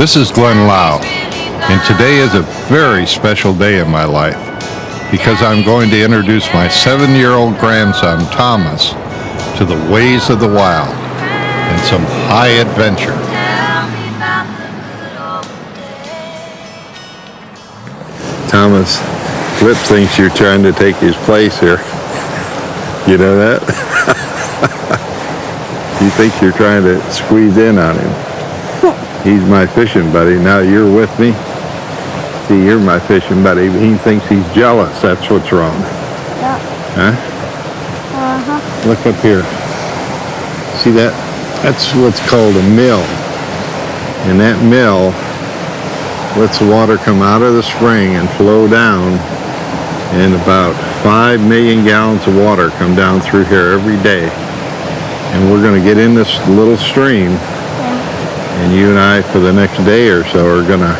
This is Glen, and today is a very special day in my life because I'm going to introduce my 7-year-old grandson, Thomas, to the ways of the wild and some high adventure. Thomas, Flip thinks you're trying to take his place here. You know that? He thinks you're trying to squeeze in on him. He's my fishing buddy. Now you're with me. See, you're my fishing buddy. He thinks he's jealous. That's what's wrong. Yeah. Huh? Uh-huh. Look up here. See that? That's what's called a mill. And that mill lets the water come out of the spring and flow down. And about 5 million gallons of water come down through here every day. And we're going to get in this little stream. And you and I, for the next day or so, are going to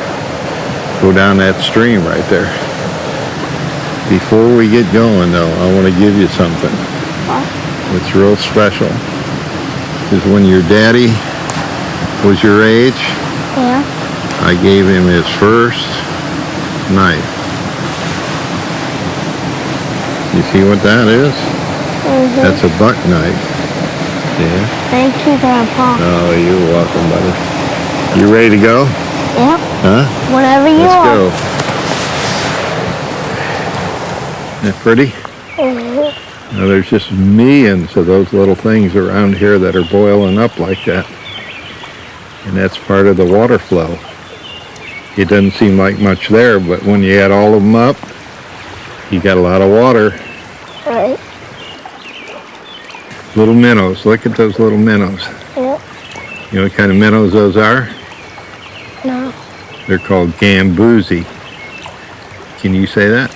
go down that stream right there. Before we get going, though, I want to give you something. It's real special. Because when your daddy was your age, I gave him his first knife. You see what that is? Mm-hmm. That's a buck knife. Yeah. Thank you, Grandpa. Oh, you're welcome, buddy. You ready to go? Yep. Huh? Whenever you Let's are. go. Isn't that pretty? Mm-hmm. Now, there's just millions of those little things around here that are boiling up like that. And that's part of the water flow. It doesn't seem like much there, but when you add all of them up, you got a lot of water. Right. Little minnows. Look at those little minnows. Yep. You know what kind of minnows those are? No. They're called gamboozy. Can you say that?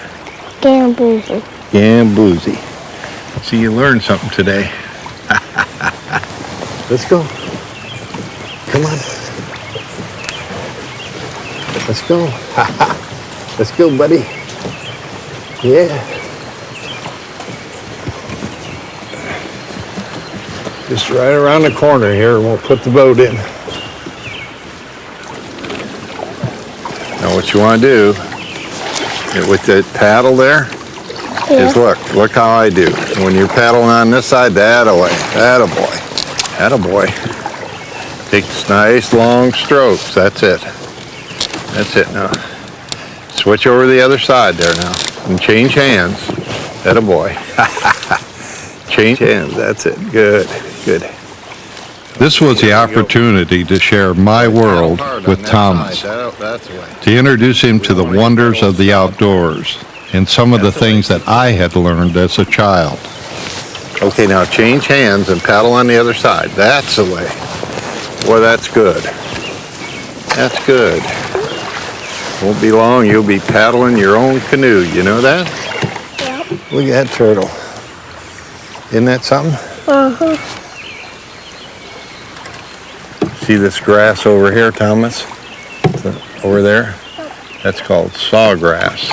Gamboozy. Gamboozy. See, you learned something today. Let's go. Come on. Let's go. Let's go, buddy. Yeah. Just right around the corner here, and we'll put the boat in. Now what you want to do with the paddle there is look how I do. When you're paddling on this side, that-a-way, that-a-boy, that-a-boy. Take nice long strokes, that's it. That's it now. Switch over to the other side there now and change hands, that-a-boy. Change hands, that's it, good. Good. This was the opportunity to share my world with Thomas, to introduce him to the wonders of the outdoors and some of the things that I had learned as a child. Okay, now change hands and paddle on the other side. That's the way. Boy, that's good. That's good. Won't be long, you'll be paddling your own canoe. You know that? Yep. Look at that turtle. Isn't that something? Uh-huh. See this grass over here, Thomas? Over there? That's called sawgrass.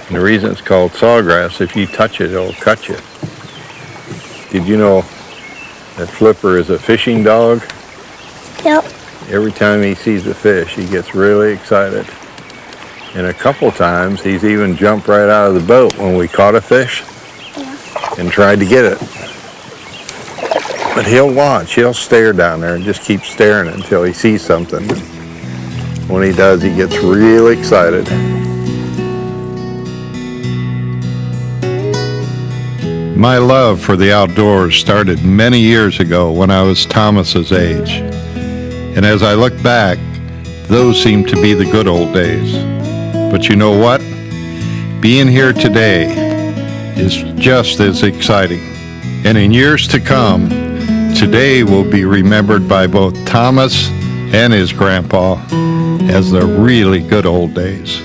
And the reason it's called sawgrass, if you touch it, it'll cut you. Did you know that Flipper is a fishing dog? Yep. Every time he sees a fish, he gets really excited. And a couple times, he's even jumped right out of the boat when we caught a fish and tried to get it. But he'll watch, he'll stare down there and just keep staring until he sees something. When he does, he gets really excited. My love for the outdoors started many years ago when I was Thomas's age. And as I look back, those seem to be the good old days. But you know what? Being here today is just as exciting. And in years to come, today will be remembered by both Thomas and his grandpa as the really good old days.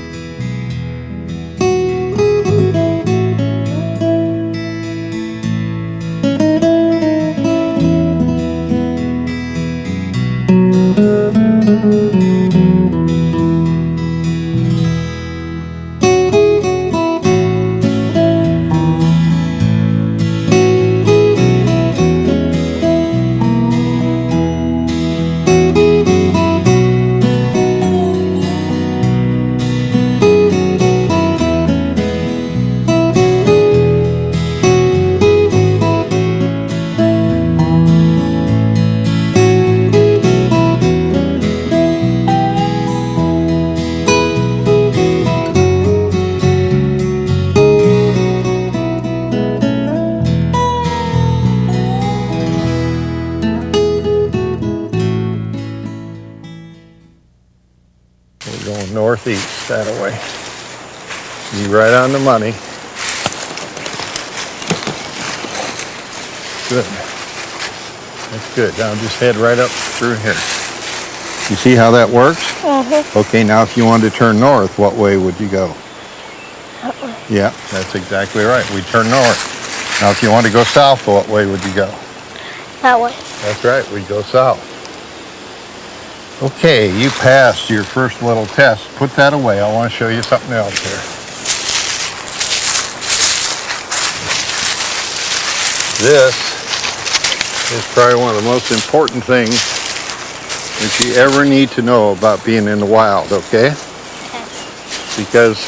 northeast that way. You're right on the money. Good. That's good. Now just head right up through here. You see how that works? Mm-hmm. Okay, now if you wanted to turn north, what way would you go? That way. Yeah, that's exactly right. We turn north. Now if you want to go south, what way would you go? That way. That's right, we go south. Okay, you passed your first little test. Put that away. I want to show you something else here. This is probably one of the most important things that you ever need to know about being in the wild, okay? Because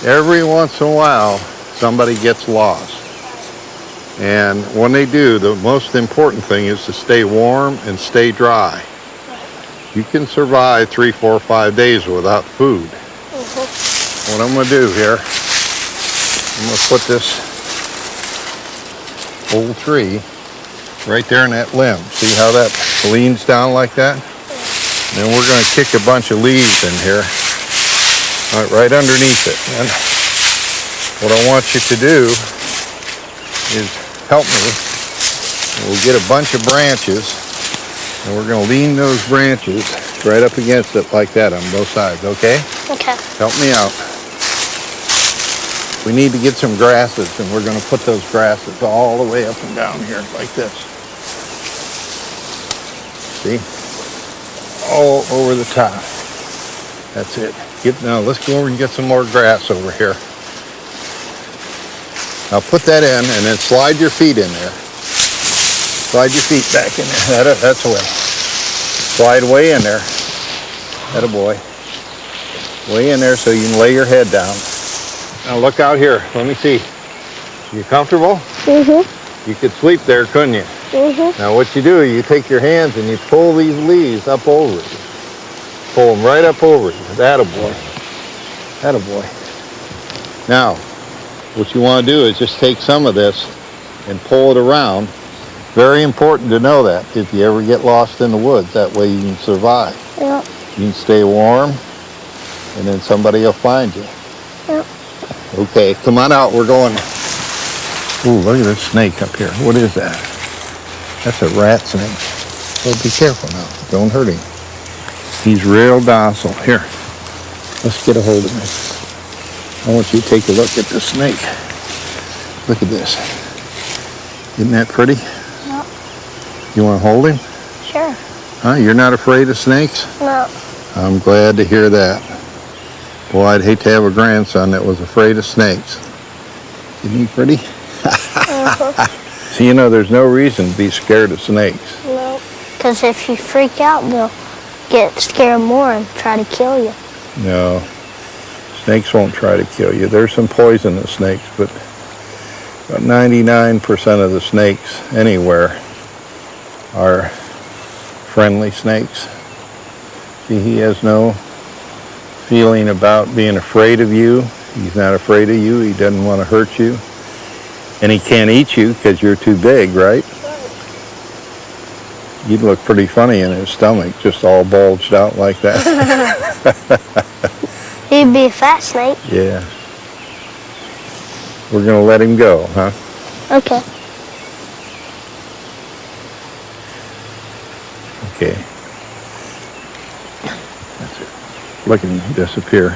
every once in a while, somebody gets lost. And when they do, the most important thing is to stay warm and stay dry. You can survive 3, 4, 5 days without food. What I'm going to do here, I'm going to put this old tree right there in that limb. See how that leans down like that? And then we're going to kick a bunch of leaves in here, right underneath it. And what I want you to do is help me. We'll get a bunch of branches, and we're going to lean those branches right up against it like that on both sides, okay? Okay. Help me out. We need to get some grasses, and we're going to put those grasses all the way up and down here like this. See? All over the top. That's it. Now let's go over and get some more grass over here. Now put that in and then slide your feet in there. Slide your feet back in there. That's the way. Slide way in there. Attaboy. Way in there so you can lay your head down. Now look out here. Let me see. You comfortable? Mm-hmm. You could sleep there, couldn't you? Mm-hmm. Now what you do, you take your hands and you pull these leaves up over you. Pull them right up over you. Attaboy. Attaboy. Now, what you want to do is just take some of this and pull it around. Very important to know that if you ever get lost in the woods. That way you can survive. Yep. You can stay warm, and then somebody will find you. Yep. Okay, come on out. We're going. Ooh, look at this snake up here. What is that? That's a rat snake. So be careful now. Don't hurt him. He's real docile. Here, let's get a hold of him. I want you to take a look at the snake. Look at this. Isn't that pretty? Yep. You want to hold him? Sure. Huh? You're not afraid of snakes? No. I'm glad to hear that. Boy, I'd hate to have a grandson that was afraid of snakes. Isn't he pretty? So, you know, there's no reason to be scared of snakes. No. Because if you freak out, they'll get scared more and try to kill you. No. Snakes won't try to kill you. There's some poisonous snakes, but about 99% of the snakes anywhere are friendly snakes. See, he has no feeling about being afraid of you. He's not afraid of you. He doesn't want to hurt you. And he can't eat you because you're too big, right? You'd look pretty funny in his stomach, just all bulged out like that. He'd be a fat snake. Yeah. We're going to let him go, huh? Okay. Okay. That's it. Look at him disappear.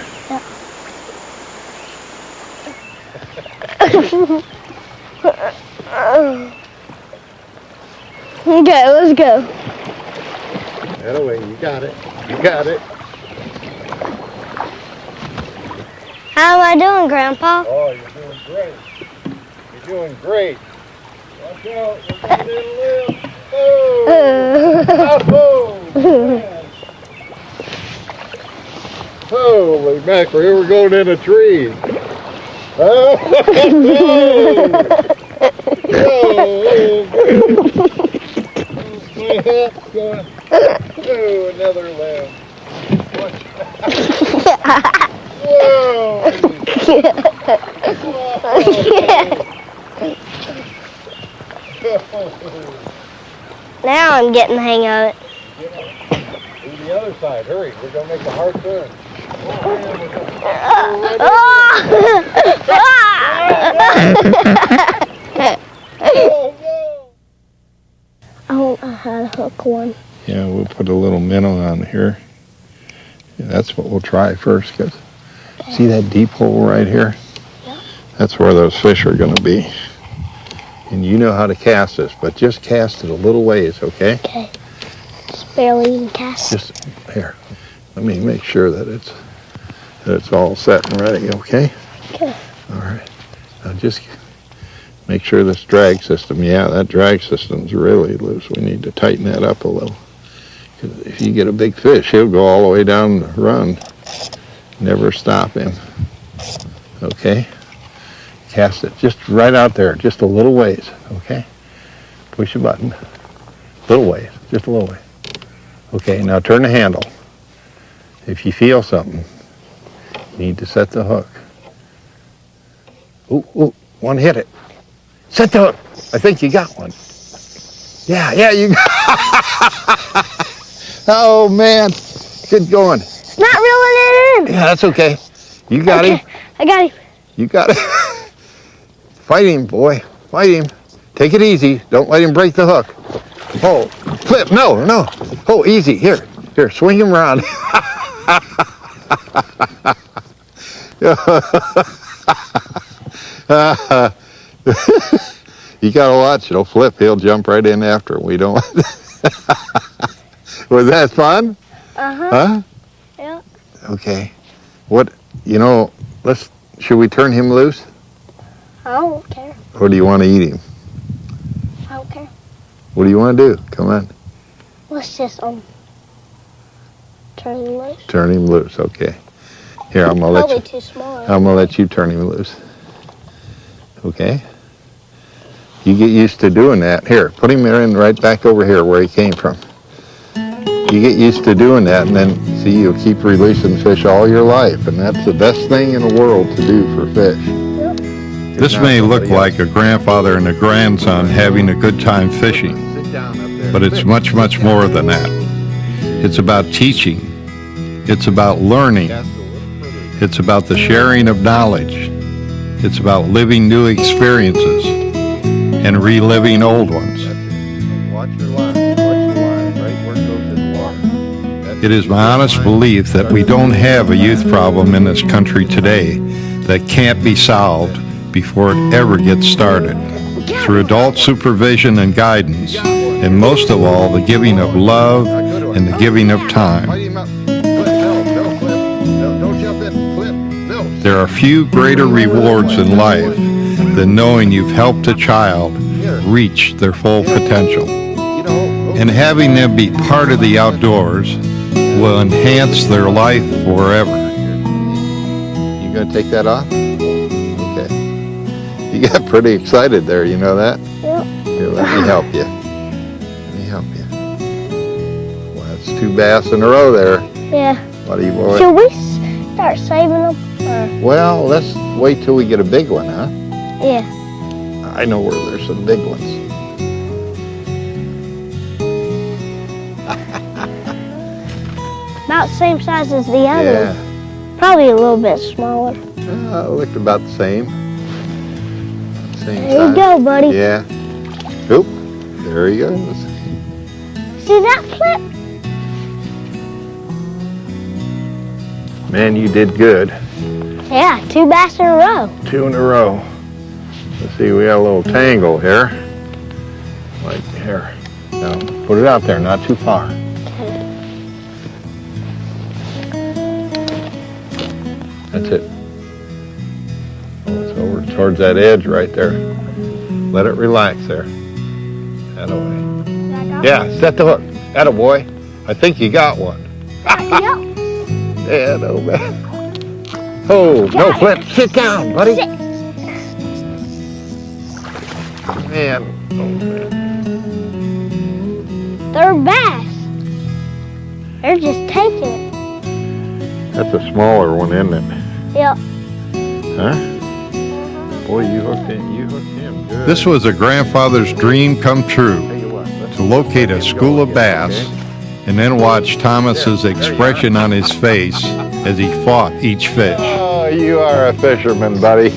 Okay, let's go. That way, you got it. You got it. How am I doing, Grandpa? Oh, you're doing great. You're doing great. Watch out. We're going to live. Oh! Oh! Holy mackerel, we're going in a tree. Oh! Oh, another lamb. Whoa! Now I'm getting the hang of it. Do the the other side. Hurry, we're going to make a hard turn. I don't know how to hook one. Yeah, we'll put a little minnow on here. Yeah, that's what we'll try first. Cause see that deep hole right here? Yeah. That's where those fish are going to be. And you know how to cast this, but just cast it a little ways, okay? Okay. Just barely even cast. Just here. Let me make sure that it's all set and ready, okay? Okay. All right. Now just make sure this drag system, yeah, that drag system's really loose. We need to tighten that up a little. 'Cause if you get a big fish, he'll go all the way down the run. Never stop him. Okay? Cast it just right out there, just a little ways, okay? Push the button. Little ways, just a little way. Okay, now turn the handle. If you feel something, you need to set the hook. Ooh, one hit it. Set the hook. I think you got one. Yeah, you got Oh, man. Good going. It's not reeling it in. Yeah, that's okay. You got him. I got him. You got it. Fight him, boy. Fight him. Take it easy. Don't let him break the hook. Oh, flip. No. Oh, easy. Here, swing him around. You gotta watch. It'll flip. He'll jump right in after. We don't. Was that fun? Huh? Yeah. Okay. Should we turn him loose? I don't care. Or do you want to eat him? I don't care. What do you want to do? Come on. Let's just turn him loose. Turn him loose. Okay. Here, I'm gonna Probably too small. I'm gonna let you turn him loose. Okay. You get used to doing that. Here, put him in right back over here where he came from. You get used to doing that, and then see, you'll keep releasing fish all your life, and that's the best thing in the world to do for fish. Yep. This may look like a grandfather and a grandson having a good time fishing, but it's much, much more than that. It's about teaching. It's about learning. It's about the sharing of knowledge. It's about living new experiences and reliving old ones. Watch your line right where it goes in the water. It is my honest belief that we don't have a youth problem in this country today that can't be solved before it ever gets started. Through adult supervision and guidance, and most of all, the giving of love and the giving of time. There are few greater rewards in life than knowing you've helped a child reach their full potential. And having them be part of the outdoors will enhance their life forever. You gonna take that off? Okay. You got pretty excited there, you know that? Yep. Here, let me help you. Well, that's 2 bass in a row there. Yeah. What do you want? Should we start saving them? Well, let's wait till we get a big one, huh? Yeah. I know where there's some big ones. About the same size as the other Yeah. one. Probably a little bit smaller. Looked about the same. Same There you size. go, buddy. Yeah. Oop. There he goes. See that flip? Man, you did good. Yeah, 2 bass in a row. 2 in a row. Let's see, we got a little tangle here. Like here. Now, put it out there, not too far. That's it. Oh, it's over towards that edge right there. Let it relax there. Attaboy. Yeah, set the hook. Attaboy. I think you got one. Yep. Yeah, no man. Oh, no, Flip. Sit down, buddy. Man. Oh, man. They're bass. They're just taking it. That's a smaller one, isn't it? Yep. Huh? Boy, you hooked him good. This was a grandfather's dream come true, Tell you what, let's to locate a school of bass and then watch Thomas's expression on his face as he fought each fish. Oh, you are a fisherman, buddy.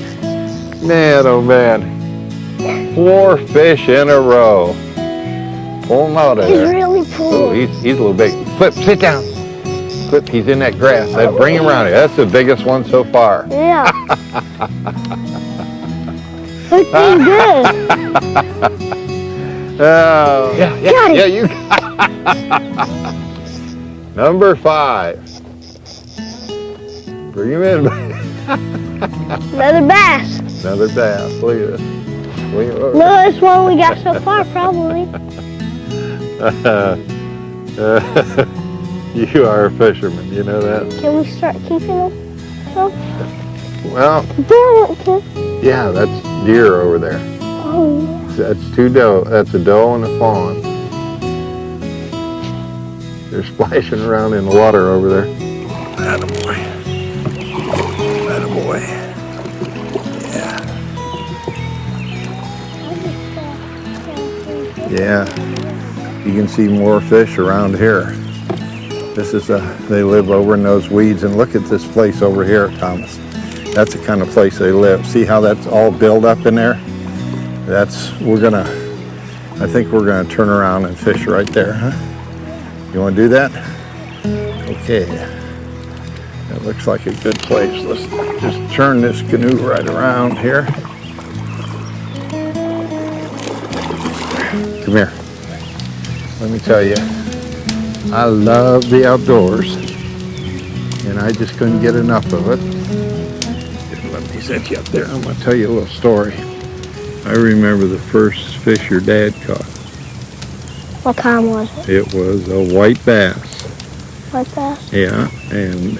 Man, oh man. 4 fish in a row. Pull him out of He's there. really Ooh, cool. he's a little big. Flip, sit down. Flip, he's in that grass. Bring him around here. That's the biggest one so far. Yeah. Looking good. Oh, Got it. yeah, you Number 5. Bring him in. Another bass. Another bass. Look at this. Swing it over. No, this one we got so far, probably. You are a fisherman, you know that? Can we start keeping them? So, Well, don't want to. yeah, that's deer over there. Oh, That's 2 doe. That's a doe and a fawn. They're splashing around in the water over there. Attaboy. Attaboy. Yeah. You can see more fish around here. This is they live over in those weeds, and look at this place over here, Thomas. That's the kind of place they live. See how that's all built up in there? I think we're gonna turn around and fish right there, huh? You wanna do that? Okay. That looks like a good place. Let's just turn this canoe right around here. Come here. Let me tell you, I love the outdoors, and I just couldn't get enough of it. Here, let me set you up there. I'm gonna tell you a little story. I remember the first fish your dad caught. what kind was it? It was a white bass. Like that? Yeah, and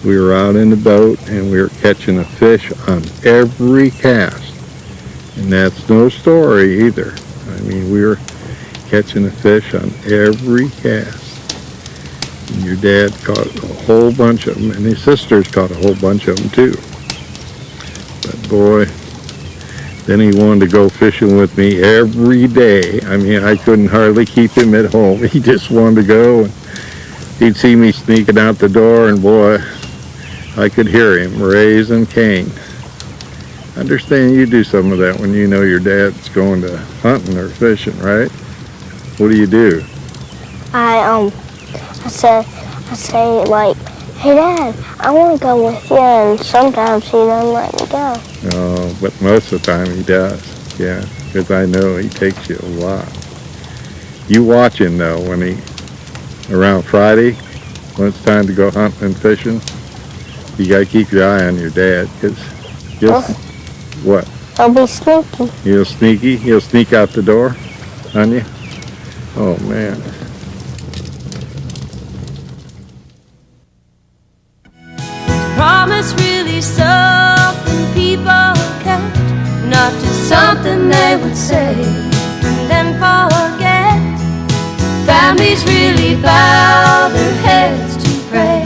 we were out in the boat and we were catching a fish on every cast. And that's no story either. I mean, we were catching a fish on every cast. And your dad caught a whole bunch of them, and his sisters caught a whole bunch of them too. But boy, then he wanted to go fishing with me every day. I mean, I couldn't hardly keep him at home. He just wanted to go. And he'd see me sneaking out the door, and boy, I could hear him raising Cain. I understand you do some of that when you know your dad's going to hunting or fishing, right? What do? I say like, hey Dad, I want to go with you, and sometimes he doesn't let me go. Oh, but most of the time he does. Yeah, because I know he takes you a lot. You watch him though when around Friday, when it's time to go hunting and fishing. You gotta keep your eye on your dad, because what? He'll be sneaky. He'll sneaky. He'll sneak out the door on you. Oh man. Promise really something people kept, not just something they would say and then forget. Families really bow their heads to pray.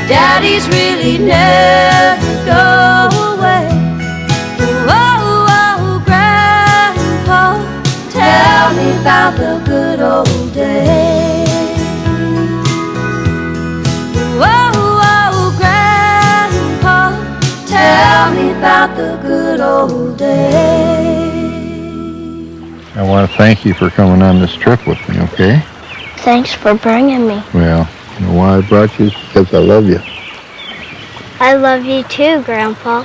Daddies really never go away. Oh, Grandpa, tell me about the good old days. Tell me about the good old days. I want to thank you for coming on this trip with me, okay? Thanks for bringing me. Well, you know why I brought you? Because I love you. I love you too, Grandpa.